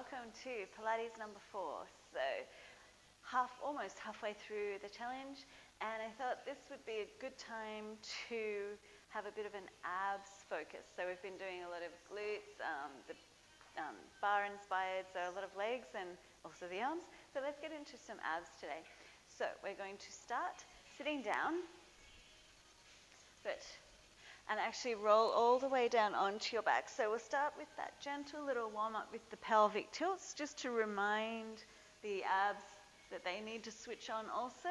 welcome to Pilates number 4. So almost halfway through the challenge, and I thought this would be a good time to have a bit of an abs focus. So we've been doing a lot of glutes, bar inspired, so a lot of legs and also the arms. So let's get into some abs today. So we're going to start sitting down. Good. And actually roll all the way down onto your back. So we'll start with that gentle little warm-up with the pelvic tilts, just to remind the abs that they need to switch on also.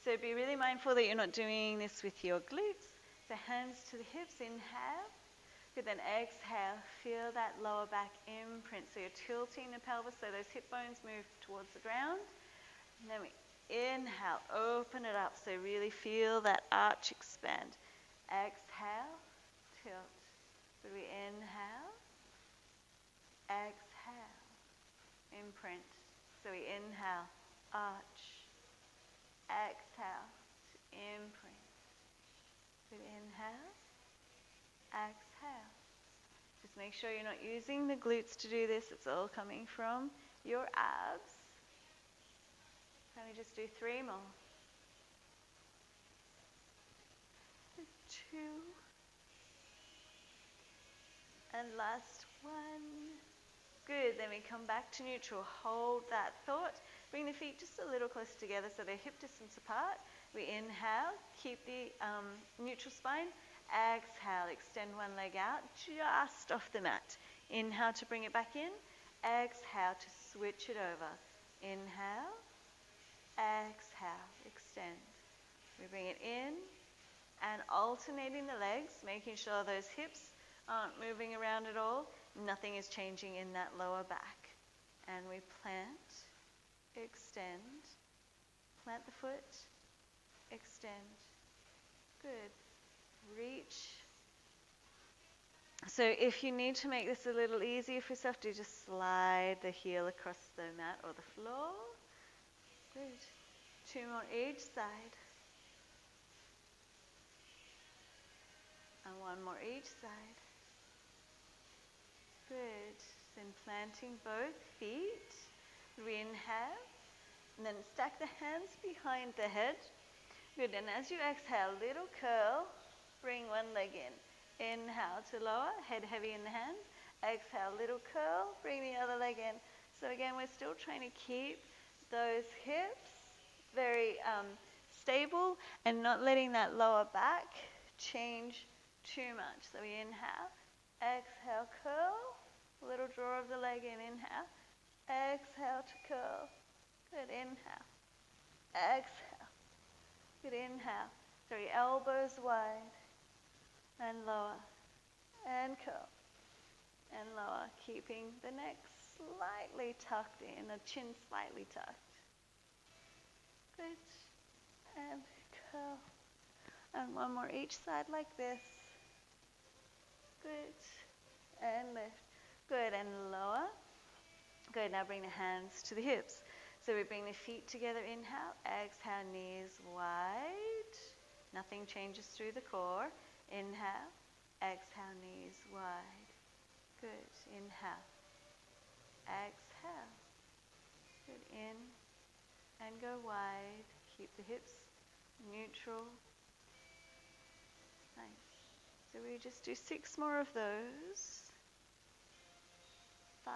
So be really mindful that you're not doing this with your glutes. So hands to the hips, inhale. Good, then exhale, feel that lower back imprint. So you're tilting the pelvis so those hip bones move towards the ground. And then we inhale, open it up. So really feel that arch expand. Exhale, tilt. So we inhale, exhale, imprint. So we inhale, arch, exhale, imprint. So inhale, exhale. Just make sure you're not using the glutes to do this. It's all coming from your abs. Can we just do 3 more? 2. And last 1. Good, then we come back to neutral. Hold that thought. Bring the feet just a little closer together so they're hip distance apart. We inhale, keep the neutral spine. Exhale, extend one leg out just off the mat. Inhale to bring it back in. Exhale to switch it over. Inhale, exhale, extend. We bring it in and alternating the legs, making sure those hips aren't moving around at all. Nothing is changing in that lower back. And we plant, extend, plant the foot, extend. Good. Reach. So if you need to make this a little easier for yourself, do just slide the heel across the mat or the floor. Good. 2 more each side. And 1 more each side. Good. Then planting both feet. We inhale. And then stack the hands behind the head. Good. And as you exhale, little curl. Bring one leg in. Inhale to lower. Head heavy in the hands. Exhale, little curl. Bring the other leg in. So again, we're still trying to keep those hips very stable and not letting that lower back change too much. So we inhale. Exhale, curl. Little draw of the leg in. Inhale. Exhale to curl. Good. Inhale. Exhale. Good. Inhale. 3 elbows wide. And lower. And curl. And lower. Keeping the neck slightly tucked in. The chin slightly tucked. Good. And curl. And 1 more each side like this. Good. And lift. Good. And lower. Good. Now bring the hands to the hips. So we bring the feet together. Inhale. Exhale. Knees wide. Nothing changes through the core. Inhale. Exhale. Knees wide. Good. Inhale. Exhale. Good. In. And go wide. Keep the hips neutral. Nice. So we just do 6 more of those. 5.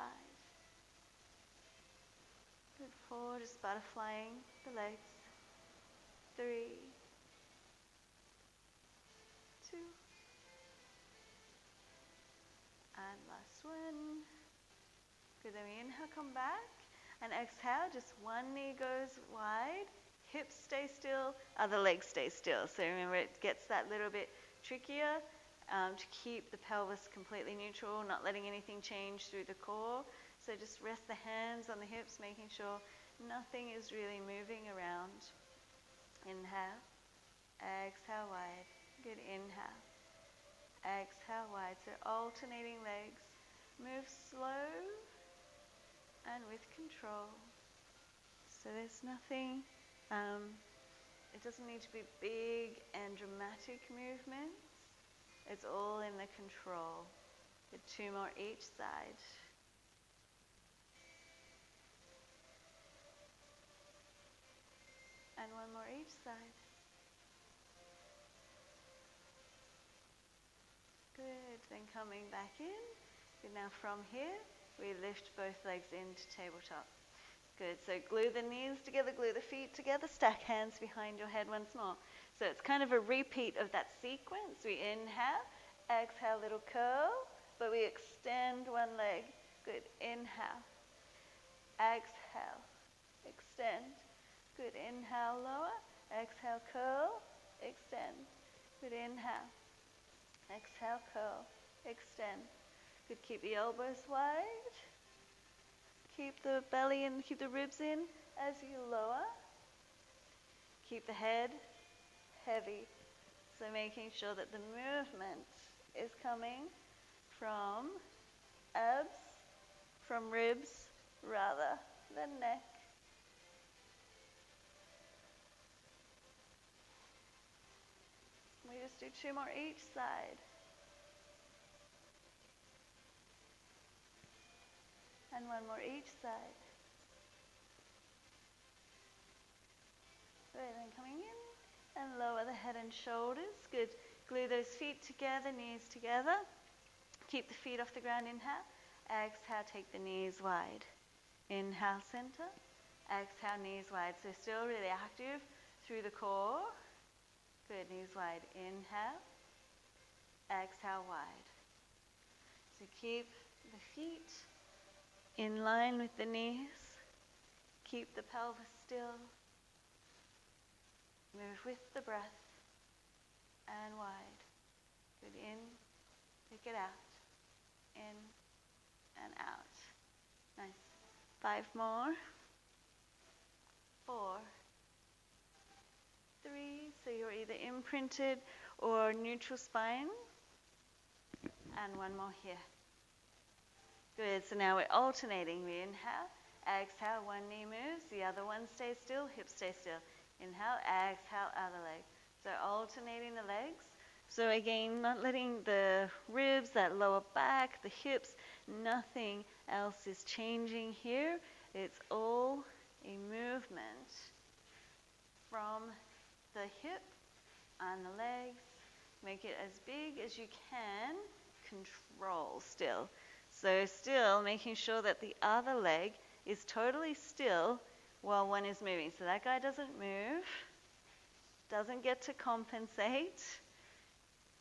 Good. 4. Just butterflying the legs. 3. 2. And last 1. Good. Then we inhale, come back. And exhale, just 1 knee goes wide. Hips stay still, other legs stay still. So remember, it gets that little bit trickier to keep the pelvis completely neutral, not letting anything change through the core. So just rest the hands on the hips, making sure nothing is really moving around. Inhale, exhale wide. Good. Inhale, exhale wide. So alternating legs. Move slow and with control. So there's nothing, it doesn't need to be big and dramatic movements. It's all in the control. Good. 2 more each side. one more each side. Good, then coming back in. Good, now from here, we lift both legs into tabletop. Good, so glue the knees together, glue the feet together, stack hands behind your head once more. So it's kind of a repeat of that sequence. We inhale, exhale, little curl, but we extend one leg. Good, inhale, exhale, extend. Good, inhale, lower, exhale, curl, extend. Good, inhale, exhale, curl, extend. Good, keep the elbows wide. Keep the belly in, keep the ribs in as you lower. Keep the head heavy. So making sure that the movement is coming from abs, from ribs rather than neck. We just do 2 more each side. And 1 more each side. Good, then coming in and lower the head and shoulders. Good. Glue those feet together, knees together. Keep the feet off the ground, inhale. Exhale, take the knees wide. Inhale, center. Exhale, knees wide. So still really active through the core. Good, knees wide. Inhale. Exhale, wide. So keep the feet in line with the knees. Keep the pelvis still. Move with the breath. And wide. Good, in. Pick it out. In and out. Nice. 5 more. 4. 3. So you're either imprinted or neutral spine. And 1 more here. Good. So now we're alternating. We inhale. Exhale. One knee moves. The other one stays still. Hips stay still. Inhale. Exhale. Other leg. So alternating the legs. So again, not letting the ribs, that lower back, the hips, nothing else is changing here. It's all a movement from the hip and the legs. Make it as big as you can. Control still. So still making sure that the other leg is totally still while one is moving. So that guy doesn't move, doesn't get to compensate.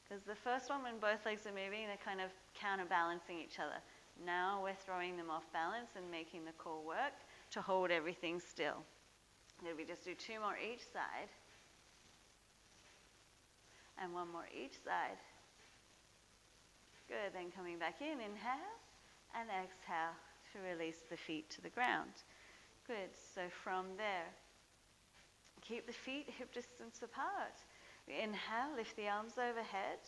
Because the first one, when both legs are moving, they're kind of counterbalancing each other. Now we're throwing them off balance and making the core work to hold everything still. Then we just do 2 more each side. And 1 more each side. Good, then coming back in, inhale and exhale to release the feet to the ground. Good, so from there, keep the feet hip distance apart. Inhale, lift the arms overhead.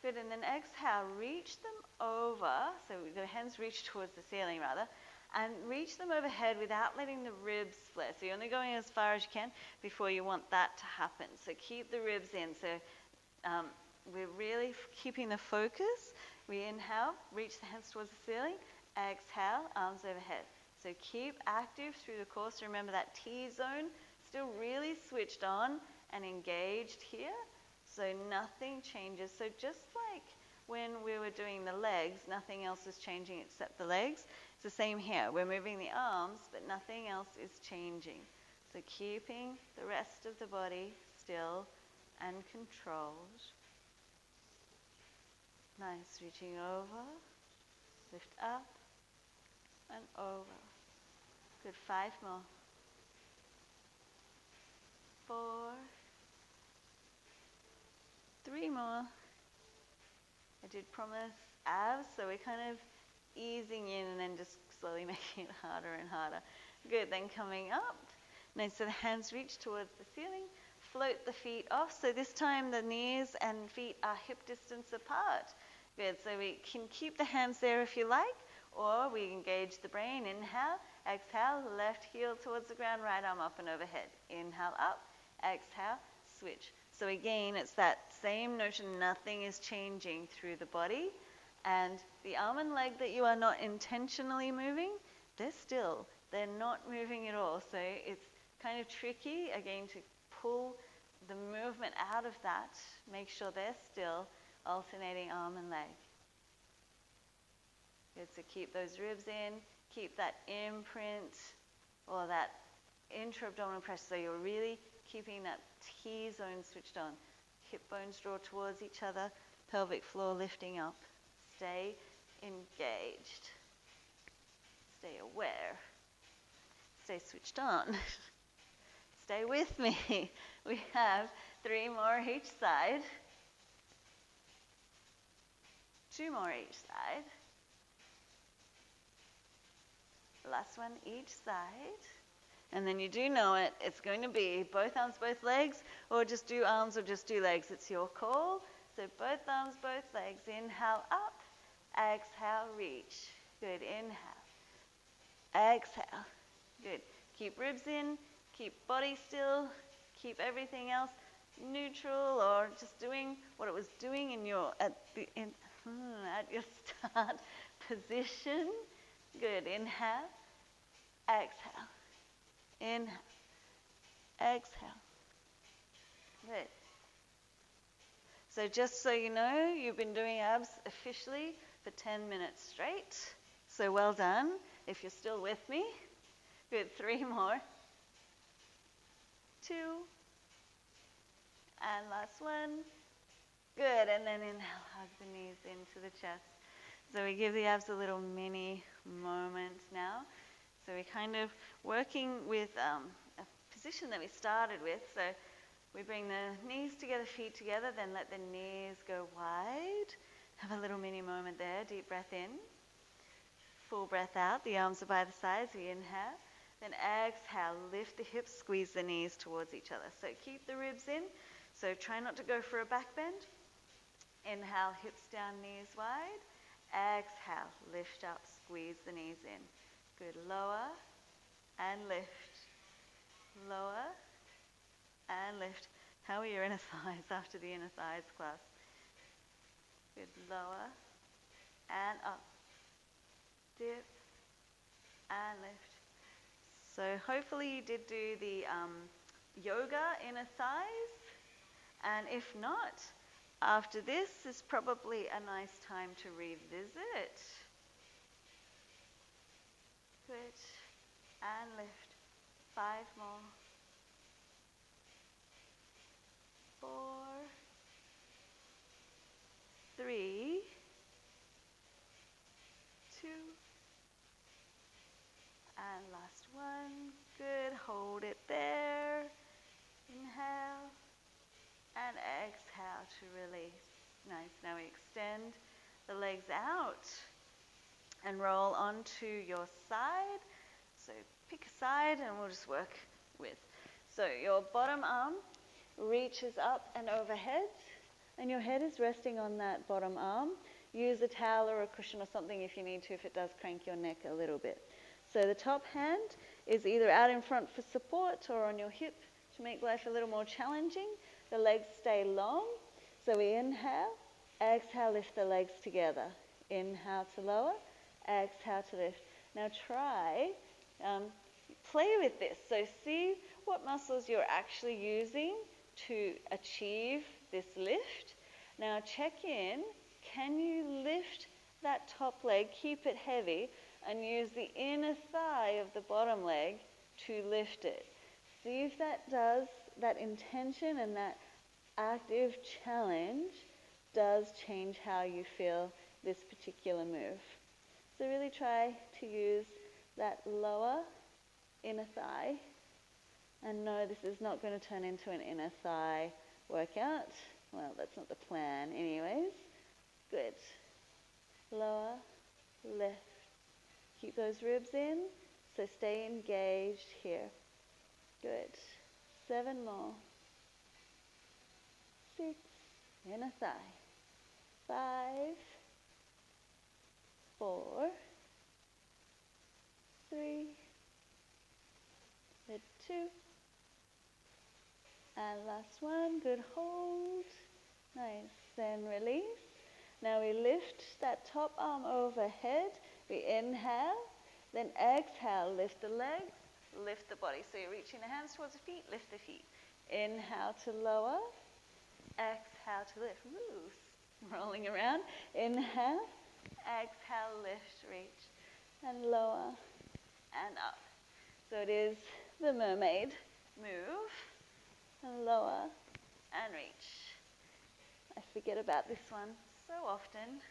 Good, and then exhale, reach them over, so the hands reach towards the ceiling rather, and reach them overhead without letting the ribs flare. So you're only going as far as you can before you want that to happen. So keep the ribs in. So we're really keeping the focus. We inhale, reach the hands towards the ceiling. Exhale, arms overhead. So keep active through the core. So remember that T-zone, still really switched on and engaged here. So nothing changes. So just like when we were doing the legs, nothing else is changing except the legs. It's the same here. We're moving the arms, but nothing else is changing. So keeping the rest of the body still and controlled. Nice, reaching over, lift up and over. Good, 5 more. 4. 3 more. I did promise abs, so we're kind of easing in and then just slowly making it harder and harder. Good, then coming up. Nice, so the hands reach towards the ceiling. Float the feet off. So this time the knees and feet are hip distance apart. Good, so we can keep the hands there if you like, or we engage the brain. Inhale, exhale, left heel towards the ground, right arm up and overhead. Inhale, up, exhale, switch. So again, it's that same notion, nothing is changing through the body. And the arm and leg that you are not intentionally moving, they're still. They're not moving at all. So it's kind of tricky, again, to pull the movement out of that. Make sure they're still, alternating arm and leg. Good, so keep those ribs in, keep that imprint or that intra-abdominal pressure, so you're really keeping that T-zone switched on. Hip bones draw towards each other, pelvic floor lifting up. Stay engaged. Stay aware. Stay switched on. Stay with me. We have 3 more each side. 2 more each side. Last one each side. And then you do know it. It's going to be both arms, both legs, or just do arms or just do legs. It's your call. So both arms, both legs. Inhale up. Exhale, reach. Good. Inhale. Exhale. Good. Keep ribs in. Keep body still. Keep everything else neutral, or just doing what it was doing in your at your start position. Good. Inhale. Exhale. Inhale. Exhale. Good. So just so you know, you've been doing abs officially for 10 minutes straight. So well done. If you're still with me. Good. 3 more. 2. And last one. Good. And then inhale, hug the knees into the chest. So we give the abs a little mini moment now. So we're kind of working with a position that we started with. So we bring the knees together, feet together, then let the knees go wide. Have a little mini moment there. Deep breath in. Full breath out. The arms are by the sides. We inhale. Then exhale. Lift the hips. Squeeze the knees towards each other. So keep the ribs in. So try not to go for a back bend. Inhale. Hips down, knees wide. Exhale. Lift up. Squeeze the knees in. Good. Lower and lift. Lower and lift. How are your inner thighs after the inner thighs class? Good. Lower and up. Dip and lift. So hopefully you did do the yoga inner thighs. And if not, after this is probably a nice time to revisit. Good. And lift. 5 more. 4. 3. 2. And last one. Good. Hold it there. Inhale. And exhale to release. Nice. Now we extend the legs out and roll onto your side. So pick a side and we'll just work with. So your bottom arm reaches up and overhead, and your head is resting on that bottom arm. Use a towel or a cushion or something if you need to, if it does crank your neck a little bit. So the top hand is either out in front for support or on your hip to make life a little more challenging. The legs stay long. So we inhale, exhale, lift the legs together. Inhale to lower, exhale to lift. Now try, play with this. So see what muscles you're actually using to achieve this lift. Now check in. Can you lift that top leg, keep it heavy, and use the inner thigh of the bottom leg to lift it? See if that does, that intention and that active challenge does change how you feel this particular move. So really try to use that lower inner thigh, and no, this is not going to turn into an inner thigh workout. Well, that's not the plan anyways. Good. Lower, lift. Keep those ribs in, so stay engaged here. Good. 7 more. 6, inner thigh. 5, 4, 3, 2, and last one. Good, hold. Nice, then release. Now we lift that top arm overhead. We inhale, then exhale, lift the legs, lift the body. So you're reaching the hands towards the feet, lift the feet. Inhale to lower. Exhale to lift. Woo. Rolling around. Inhale. Exhale, lift, reach, and lower, and up. So it is the mermaid. Move, and lower, and reach. I forget about this one so often.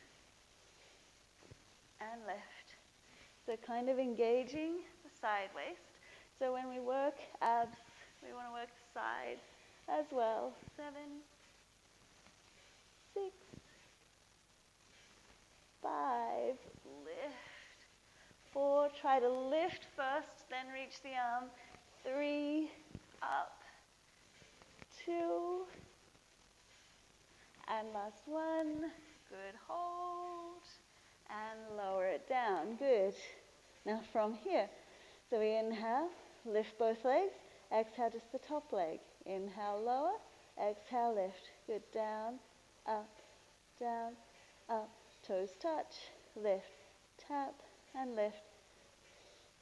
And lift. So kind of engaging the side waist. So when we work abs, we want to work the side as well. 7, 6, 5, lift. 4, try to lift first, then reach the arm. 3, up. 2, and last 1. Good, hold. And lower it down. Good. Now from here, so we inhale, lift both legs. Exhale, just the top leg. Inhale, lower. Exhale, lift. Good. Down, up, down, up. Toes touch. Lift, tap, and lift.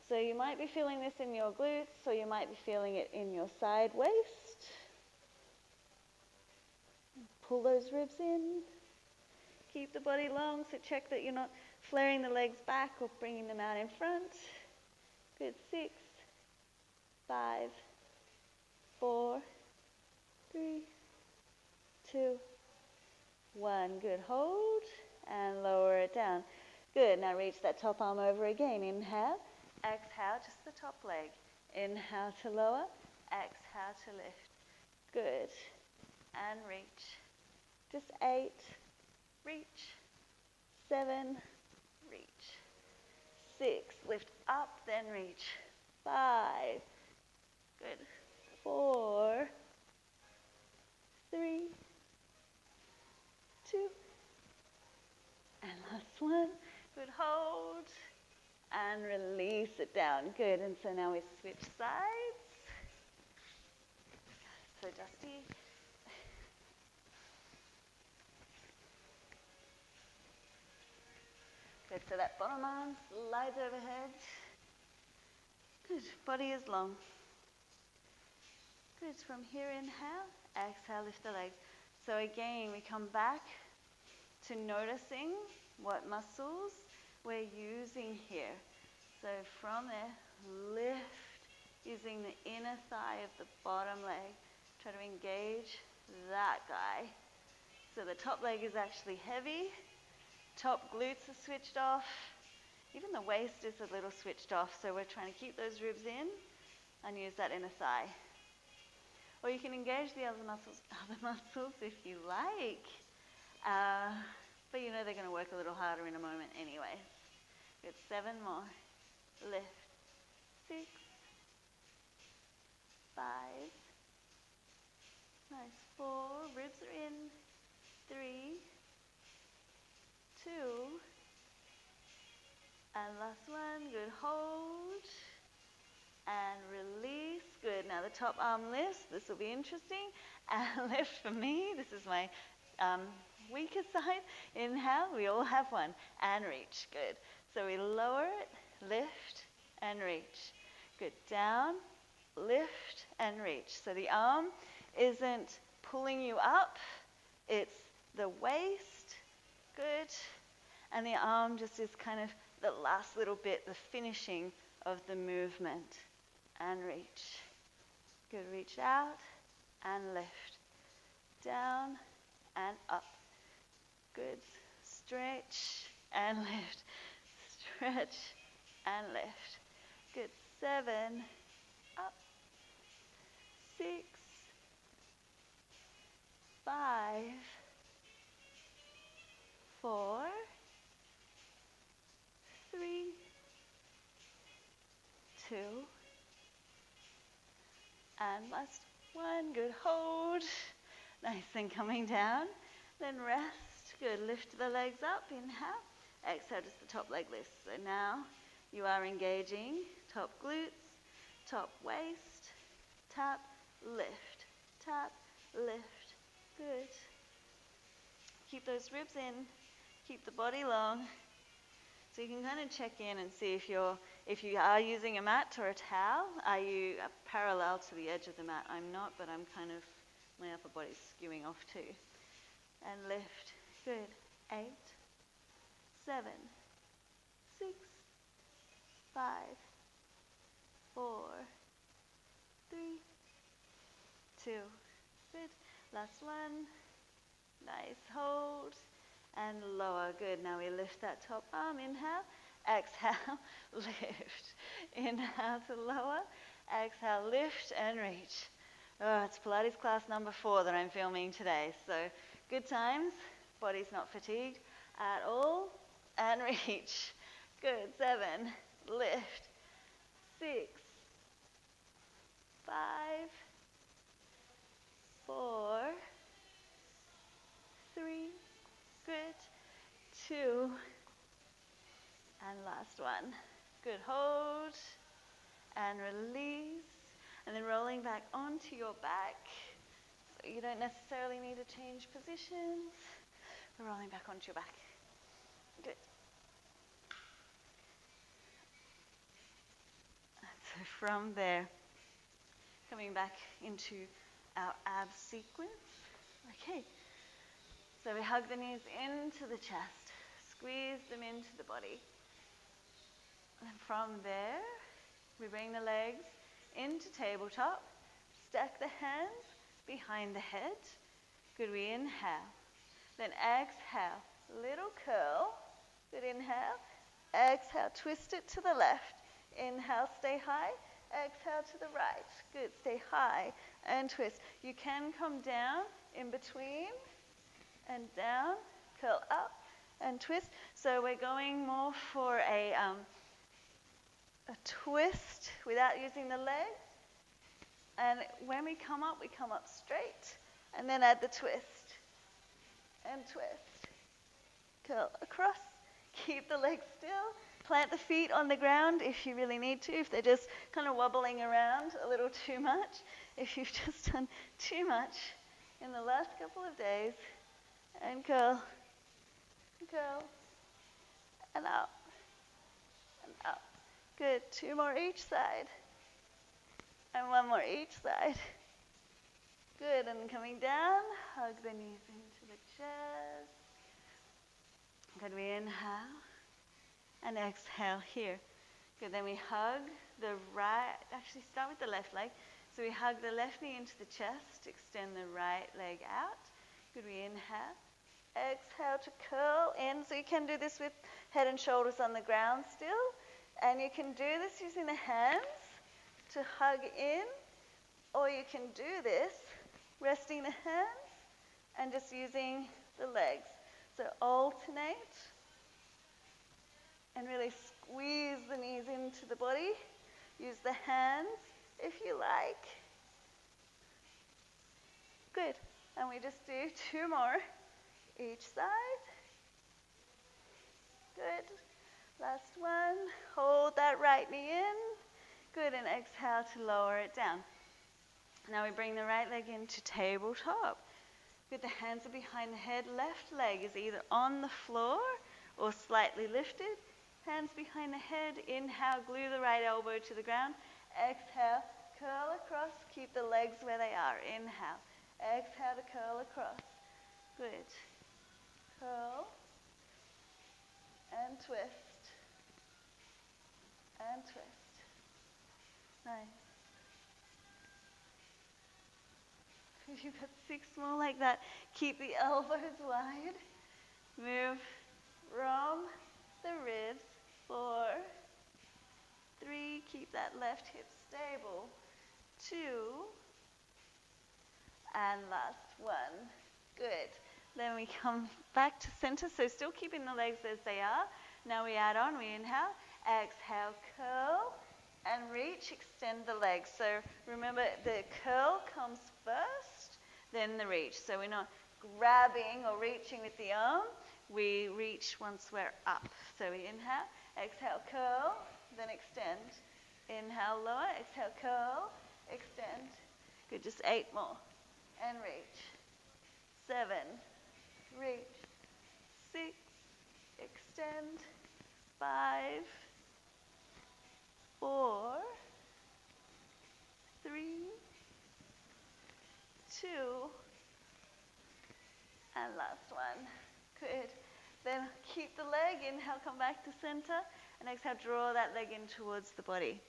So you might be feeling this in your glutes, or you might be feeling it in your side waist. Pull those ribs in. Keep the body long, so check that you're not flaring the legs back or bringing them out in front. Good. 6, 5, 4, 3, 2, 1. Good. Hold and lower it down. Good. Now reach that top arm over again. Inhale. Exhale, just the top leg. Inhale to lower. Exhale to lift. Good. And reach. Just 8. Reach. 7. Reach. 6. Lift up, then reach. 5. Good. 4. 3. 2. And last 1. Good. Hold. And release it down. Good. And so now we switch sides. So dusty. Good. So that bottom arm slides overhead. Good. Body is long. Good. From here, inhale. Exhale, lift the legs. So again, we come back to noticing what muscles we're using here. So from there, lift using the inner thigh of the bottom leg. Try to engage that guy. So the top leg is actually heavy. Top glutes are switched off. Even the waist is a little switched off. So we're trying to keep those ribs in and use that inner thigh. Or you can engage the other muscles if you like. But you know they're going to work a little harder in a moment anyway. Good. 7 more. Lift. 6. 5. Nice. 4. Ribs are in. 3. 2. And last 1. Good. Hold. And release. Good. Now the top arm lifts. This will be interesting. And lift for me. This is my weaker side. Inhale. We all have one. And reach. Good. So we lower it, lift, and reach. Good. Down, lift, and reach. So the arm isn't pulling you up. It's the waist. Good. And the arm just is kind of the last little bit, the finishing of the movement. And reach. Good. Reach out and lift. Down and up. Good. Stretch and lift. Stretch and lift. Good. 7. Up. 6. 5. 4. 3. 2. And last 1. Good. Hold. Nice. And coming down. Then rest. Good. Lift the legs up. Inhale. Exhale, just the top leg lifts. So now you are engaging top glutes, top waist, tap, lift, tap, lift. Good. Keep those ribs in. Keep the body long. So you can kind of check in and see if you're if you are using a mat or a towel, are you parallel to the edge of the mat? I'm not, but I'm kind of, my upper body's skewing off too. And lift. Good. 8, 7, 6, 5, 4, 3, 2. Good. Last one. Nice. Hold. And lower. Good. Now we lift that top arm. Inhale. Exhale. Lift. Inhale to lower. Exhale. Lift and reach. Oh, it's Pilates class number 4 that I'm filming today. So good times. Body's not fatigued at all. And reach. Good. 7. Lift. 6. 5. 4. 3. Good. 2. And last one. Good. Hold. And release. And then rolling back onto your back. So you don't necessarily need to change positions. But rolling back onto your back. Good. So from there, coming back into our abs sequence. Okay. So we hug the knees into the chest. Squeeze them into the body. And from there, we bring the legs into tabletop. Stack the hands behind the head. Good, we inhale. Then exhale, little curl. Good, inhale. Exhale, twist it to the left. Inhale, stay high. Exhale to the right. Good, stay high and twist. You can come down in between and down, curl up and twist. So we're going more for a twist without using the legs. And when we come up straight, and then add the twist, and twist. Curl across, keep the legs still, plant the feet on the ground if you really need to, if they're just kind of wobbling around a little too much, if you've just done too much in the last couple of days, and curl, and up, and up. Good, 2 more each side. And 1 more each side. Good, and coming down, hug the knees into the chest. Good, we inhale and exhale here. Good, then we hug the right, actually start with the left leg. So we hug the left knee into the chest, extend the right leg out. Good, we inhale. Exhale to curl in. So you can do this with head and shoulders on the ground still. And you can do this using the hands to hug in, or you can do this resting the hands and just using the legs. So alternate and really squeeze the knees into the body. Use the hands if you like. Good. And we just do 2 more each side. Good. Last one. Hold that right knee in. Good, and exhale to lower it down. Now we bring the right leg into tabletop. Good, the hands are behind the head. Left leg is either on the floor or slightly lifted. Hands behind the head. Inhale, glue the right elbow to the ground. Exhale, curl across. Keep the legs where they are. Inhale. Exhale to curl across. Good. Curl and twist. And twist. Nice. You've got 6 more like that. Keep the elbows wide. Move from the ribs. 4, 3, keep that left hip stable. 2, and last one. Good. Then we come back to center, so still keeping the legs as they are. Now we add on, we inhale, exhale, curl, and reach, extend the legs. So remember, the curl comes first, then the reach. So we're not grabbing or reaching with the arm. We reach once we're up. So we inhale, exhale, curl, then extend. Inhale, lower, exhale, curl, extend. Good, just 8 more. And reach. 7, reach. 6, extend. 5, 4, 3, 2, and last one. Good. Then keep the leg, inhale, come back to center, and exhale, draw that leg in towards the body.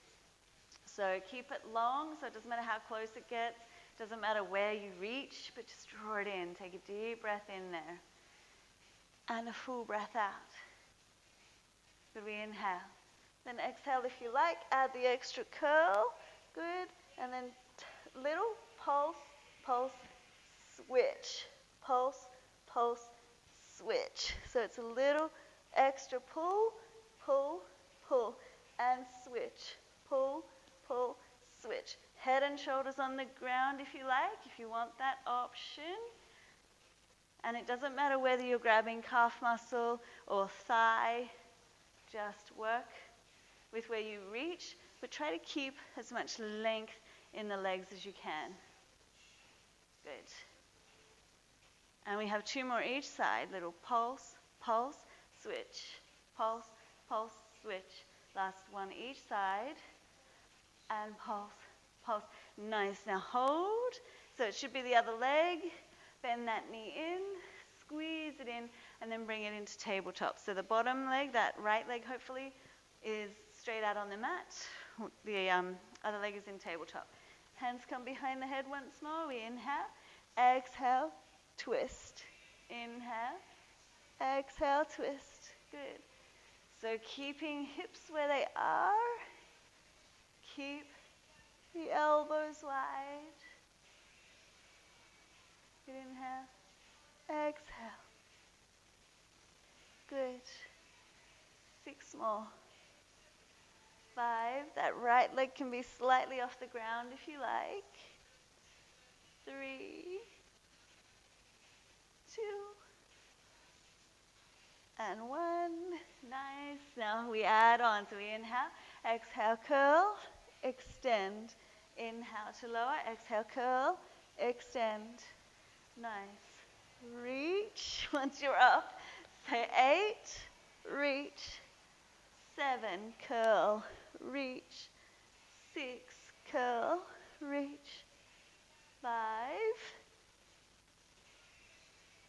So keep it long, so it doesn't matter how close it gets, doesn't matter where you reach, but just draw it in. Take a deep breath in there. And a full breath out. Good, we inhale. Then exhale if you like, add the extra curl. Good. And then little pulse, pulse, switch. Pulse, pulse, switch. So it's a little extra pull, pull, pull, and switch. Pull, pull, switch. Head and shoulders on the ground if you like, if you want that option. And it doesn't matter whether you're grabbing calf muscle or thigh, just work with where you reach, but try to keep as much length in the legs as you can. Good. And we have 2 more each side. Little pulse, pulse, switch. Pulse, pulse, switch. Last one each side. And pulse, pulse. Nice. Now hold. So it should be the other leg. Bend that knee in, squeeze it in, and then bring it into tabletop. So the bottom leg, that right leg hopefully, is straight out on the mat. The other leg is in tabletop. Hands come behind the head once more. We inhale, exhale, twist. Inhale, exhale, twist. Good. So keeping hips where they are. Keep the elbows wide. Good, inhale. Exhale. Good. 6 more. 5. That right leg can be slightly off the ground if you like. 3, 2, and 1. Nice. Now we add on. So we inhale, exhale, curl, extend. Inhale to lower, exhale, curl, extend. Nice. Reach. Once you're up, say 8, reach. 7, curl, reach. 6, curl, reach. 5,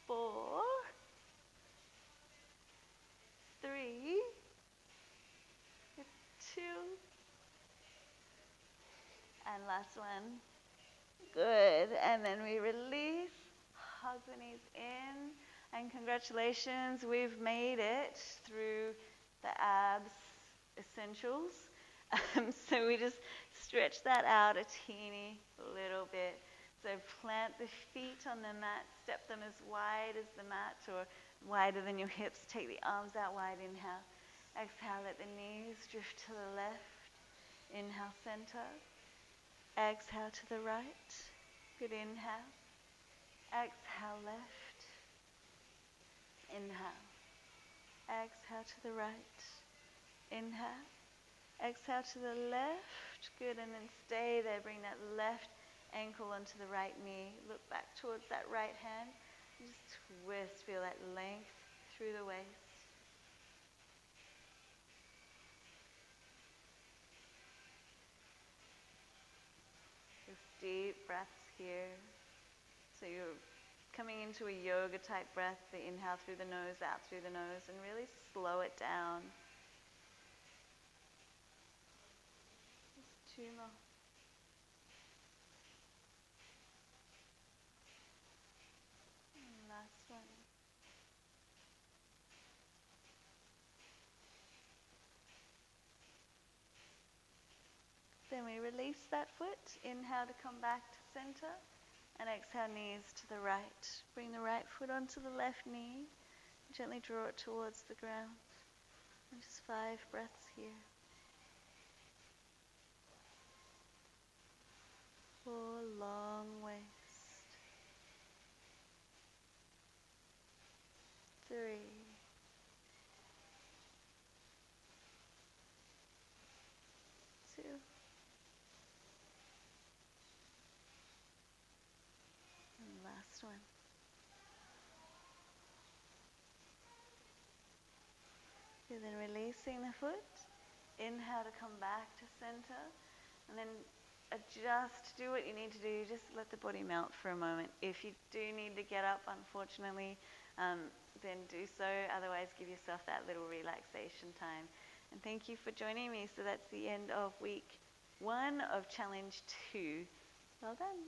4, 3, 2, and last one. Good. And then we release, hug the knees in, and congratulations, we've made it through the abs essentials. So we just stretch that out a teeny little bit. So plant the feet on the mat, step them as wide as the mat or wider than your hips. Take the arms out wide, inhale. Exhale, let the knees drift to the left. Inhale, center. Exhale to the right. Good, inhale. Exhale, left. Inhale. Exhale to the right. Inhale. Exhale to the left. Good, and then stay there. Bring that left ankle onto the right knee. Look back towards that right hand. Just twist. Feel that length through the waist. Just deep breaths here. So you're coming into a yoga type breath. The inhale through the nose, out through the nose, and really slow it down. Just 2 more. And last one. Then we release that foot. Inhale to come back to center. And exhale, knees to the right. Bring the right foot onto the left knee. Gently draw it towards the ground. And just 5 breaths here. 4, long waist. 3. 2. And last one. And then releasing the foot. Inhale to come back to center, and then adjust, do what you need to do, just let the body melt for a moment. If you do need to get up, unfortunately, then do so. Otherwise, give yourself that little relaxation time. And thank you for joining me. So that's the end of week 1 of challenge 2. Well done.